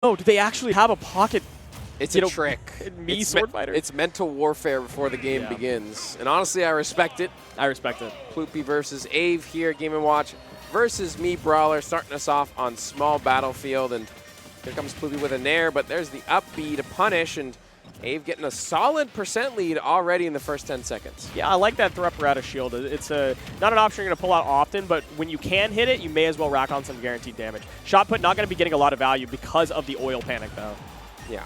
Oh, do they actually have a pocket? It's a trick. Me, sword fighter. It's mental warfare before the game begins. And honestly, I respect it. I respect it. Ploopy versus Ave here, Game & Watch versus me, Brawler, starting us off on small battlefield. And here comes Ploopy with a nair, but there's the up B to punish, and Ave getting a solid % lead already in the first 10 seconds. Yeah, I like that thrup out of shield. It's not an option you're going to pull out often, but when you can hit it, you may as well rack on some guaranteed damage. Shot put not going to be getting a lot of value because of the oil panic, though. Yeah.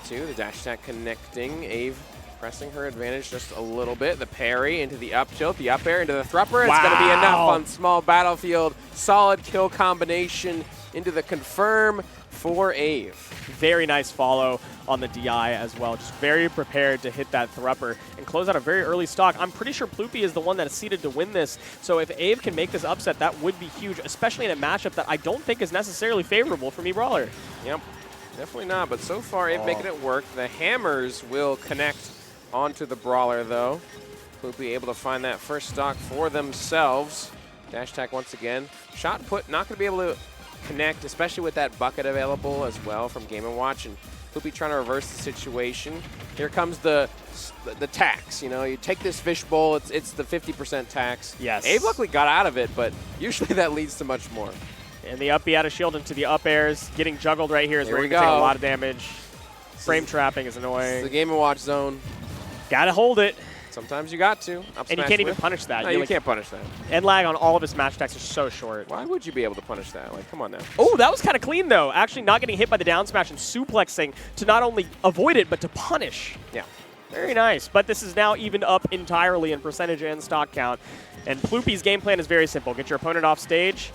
52, the dash attack connecting. Ave pressing her advantage just a little bit. The parry into the up tilt, the up air into the thrupper. Wow. It's going to be enough on small battlefield. Solid kill combination into the confirm for Ave. Very nice follow on the DI as well. Just very prepared to hit that thrupper and close out a very early stock. I'm pretty sure Ploopy is the one that is seeded to win this. So if Ave can make this upset, that would be huge, especially in a matchup that I don't think is necessarily favorable for me, Brawler. Yep, definitely not. But so far, Ave making it work. The hammers will connect onto the Brawler, though. Ploopy able to find that first stock for themselves. Dash attack once again. Shot put not going to be able to connect, especially with that bucket available as well from Game & Watch, and Ploopy trying to reverse the situation. Here comes the tax. You know, you take this fishbowl, it's the 50% tax. Yes. Ave luckily got out of it, but usually that leads to much more. And the up B out of shield into the up airs. Getting juggled right here is where you can take a lot of damage. Frame trapping is annoying. It's the Game & Watch zone. Gotta hold it. Sometimes you got to. Up And you can't even punish that. No, you can't punish that. End lag on all of his match attacks are so short. Why would you be able to punish that? Like, come on now. Oh, that was kind of clean, though. Actually not getting hit by the down smash and suplexing to not only avoid it, but to punish. Yeah. Very nice. But this is now evened up entirely in percentage and stock count. And Ploopy's game plan is very simple. Get your opponent off stage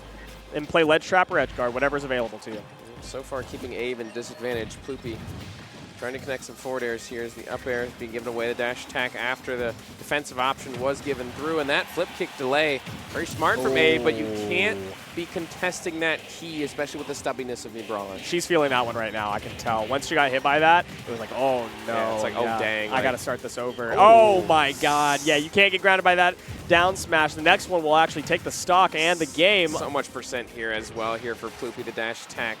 and play ledge trap or edge guard, whatever's available to you. So far, keeping Ave in disadvantage. Ploopy trying to connect some forward airs here as the up air is being given away. The dash attack after the defensive option was given through, and that flip kick delay, very smart from Ave, but you can't be contesting that key, especially with the stubbiness of me, Brawler. She's feeling that one right now, I can tell. Once she got hit by that, it was like, oh no. Yeah, it's like, oh dang. I got to start this over. Oh my god. Yeah, you can't get grounded by that down smash. The next one will actually take the stock and the game. So much % here as well here for Ploopy, the dash attack,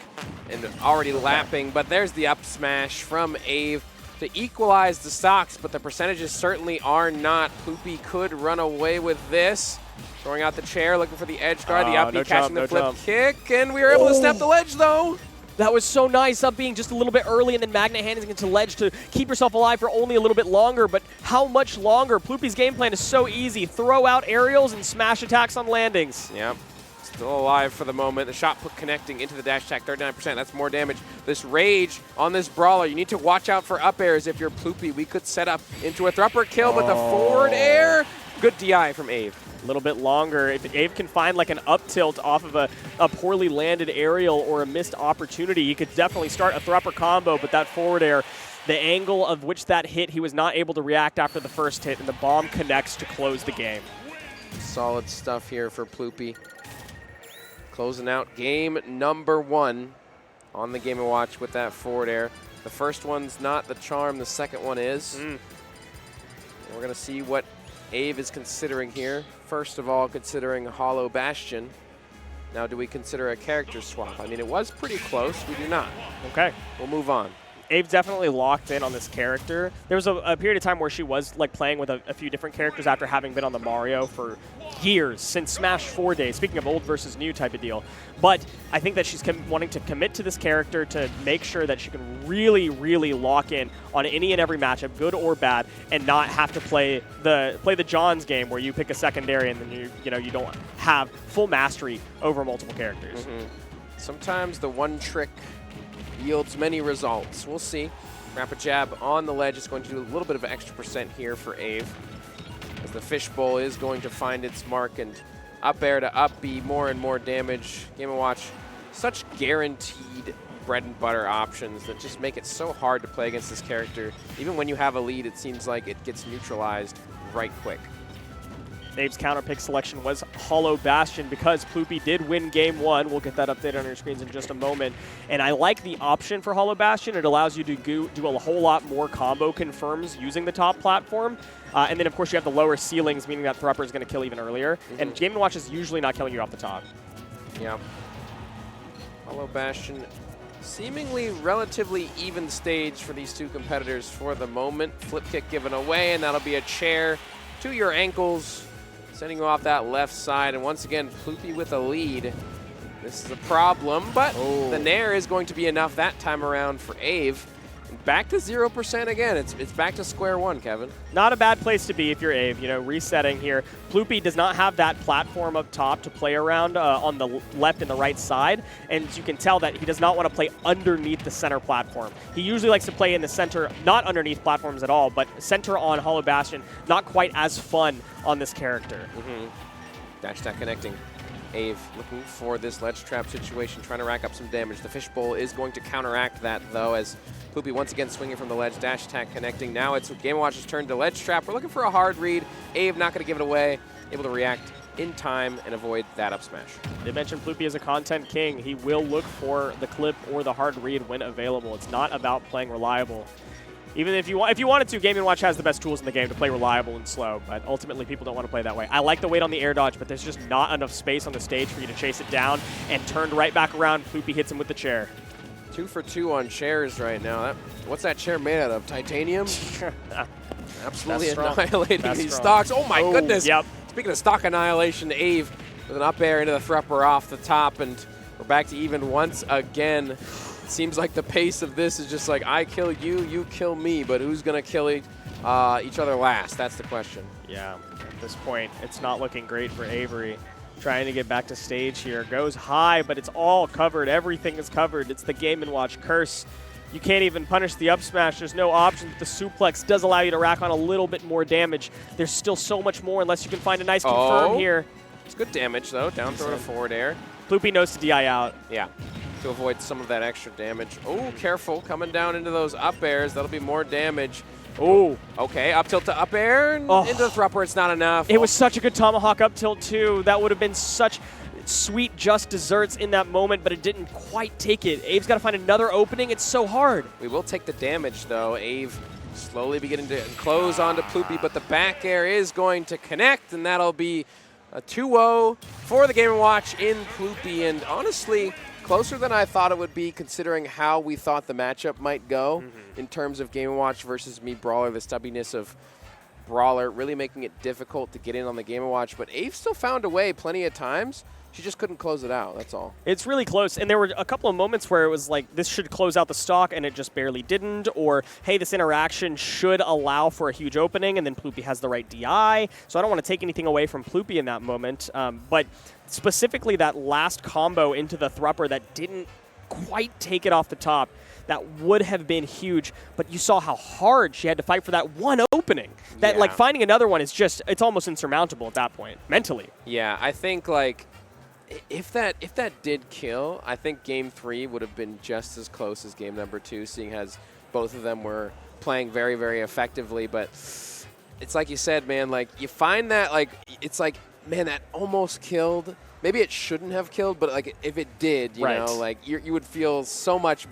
and already lapping, but there's the up smash from Ave to equalize the stocks, but the percentages certainly are not. Ploopy could run away with this. Throwing out the chair, looking for the edge guard, the up B catching the flip kick, and we were able to snap the ledge, though. That was so nice, up being just a little bit early and then magnet handing into ledge to keep yourself alive for only a little bit longer, but how much longer? Ploopy's game plan is so easy. Throw out aerials and smash attacks on landings. Yep. Still alive for the moment. The shot put connecting into the dash attack, 39%. That's more damage. This rage on this Brawler. You need to watch out for up airs if you're Ploopy. We could set up into a thrupper kill, but the forward air, good DI from Ave. A little bit longer. If Ave can find like an up tilt off of a poorly landed aerial or a missed opportunity, he could definitely start a thrupper combo, but that forward air, the angle of which that hit, he was not able to react after the first hit, and the bomb connects to close the game. Solid stuff here for Ploopy. Closing out game number 1 on the Game & Watch with that forward air. The first one's not the charm, the second one is. And we're going to see what Ave is considering here. First of all, considering Hollow Bastion. Now, do we consider a character swap? I mean, it was pretty close. We do not. Okay. We'll move on. Ave definitely locked in on this character. There was a period of time where she was like playing with a few different characters after having been on the Mario for years, since Smash 4 days, speaking of old versus new type of deal. But I think that she's wanting to commit to this character to make sure that she can really, really lock in on any and every matchup, good or bad, and not have to play the John's game where you pick a secondary and then you don't have full mastery over multiple characters. Sometimes the one trick yields many results. We'll see. Rapid jab on the ledge is going to do a little bit of extra % here for Ave, as the fishbowl is going to find its mark, and up air to up B, more and more damage. Game & Watch, such guaranteed bread and butter options that just make it so hard to play against this character. Even when you have a lead, it seems like it gets neutralized right quick. Ave's counter pick selection was Hollow Bastion because Ploopy did win game 1. We'll get that update on your screens in just a moment. And I like the option for Hollow Bastion. It allows you to do a whole lot more combo confirms using the top platform. And then, of course, you have the lower ceilings, meaning that Thrupper is going to kill even earlier. And Game & Watch is usually not killing you off the top. Yeah. Hollow Bastion Seemingly relatively even stage for these two competitors for the moment. Flip kick given away, and that'll be a chair to your ankles, sending you off that left side. And once again, Ploopy with a lead. This is a problem, but the nair is going to be enough that time around for Ave. And back to 0% again. It's back to square one, Kevin. Not a bad place to be if you're Ave. You know, resetting here. Ploopy does not have that platform up top to play around on the left and the right side, and you can tell that he does not want to play underneath the center platform. He usually likes to play in the center, not underneath platforms at all, but center on Hollow Bastion, not quite as fun on this character. Dash attack connecting. Ave looking for this ledge trap situation, trying to rack up some damage. The fishbowl is going to counteract that, though, as Ploopy once again swinging from the ledge. Dash attack connecting. Now it's Game & Watch's turn to ledge trap. We're looking for a hard read. Ave not going to give it away. Able to react in time and avoid that up smash. They mentioned Ploopy as a content king. He will look for the clip or the hard read when available. It's not about playing reliable. Even if you wanted to, Game & Watch has the best tools in the game to play reliable and slow, but ultimately people don't want to play that way. I like the wait on the air dodge, but there's just not enough space on the stage for you to chase it down, and turned right back around. Ploopy hits him with the chair. 2 for 2 on chairs right now. What's that chair made out of? Titanium? Absolutely annihilating these stocks. Oh my goodness. Yep. Speaking of stock annihilation, Ave with an up air into the thrupper off the top, and we're back to even once again. Seems like the pace of this is just like, I kill you, you kill me, but who's going to kill each other last? That's the question. Yeah, at this point, it's not looking great for Avery. Trying to get back to stage here. Goes high, but it's all covered. Everything is covered. It's the Game & Watch curse. You can't even punish the up smash. There's no option. The suplex does allow you to rack on a little bit more damage. There's still so much more unless you can find a nice confirm here. It's good damage, though. Down throw to forward air. Ploopy knows to DI out. Yeah. To avoid some of that extra damage. Oh, careful. Coming down into those up airs. That'll be more damage. Oh. Okay, up tilt to up air. Into the thrupper. It's not enough. It was such a good tomahawk up tilt, too. That would have been such sweet, just desserts in that moment, but it didn't quite take it. Ave's got to find another opening. It's so hard. We will take the damage, though. Ave slowly beginning to close onto Ploopy, but the back air is going to connect, and that'll be a 2-0 for the Game & Watch in Ploopy. And honestly, closer than I thought it would be, considering how we thought the matchup might go in terms of Game & Watch versus me, Brawler. The stubbiness of Brawler really making it difficult to get in on the Game & Watch. But Ave still found a way plenty of times. She just couldn't close it out, that's all. It's really close, and there were a couple of moments where it was like, this should close out the stock, and it just barely didn't, or, hey, this interaction should allow for a huge opening, and then Ploopy has the right DI, so I don't want to take anything away from Ploopy in that moment, but specifically that last combo into the thrupper that didn't quite take it off the top, that would have been huge, but you saw how hard she had to fight for that one opening. That, like, finding another one is just, it's almost insurmountable at that point, mentally. Yeah, I think, like, if that did kill, I think Game 3 would have been just as close as Game number 2, seeing as both of them were playing very, very effectively. But it's like you said, man, like, you find that, like, it's like, man, that almost killed. Maybe it shouldn't have killed, but, like, if it did, you know, like, you would feel so much better.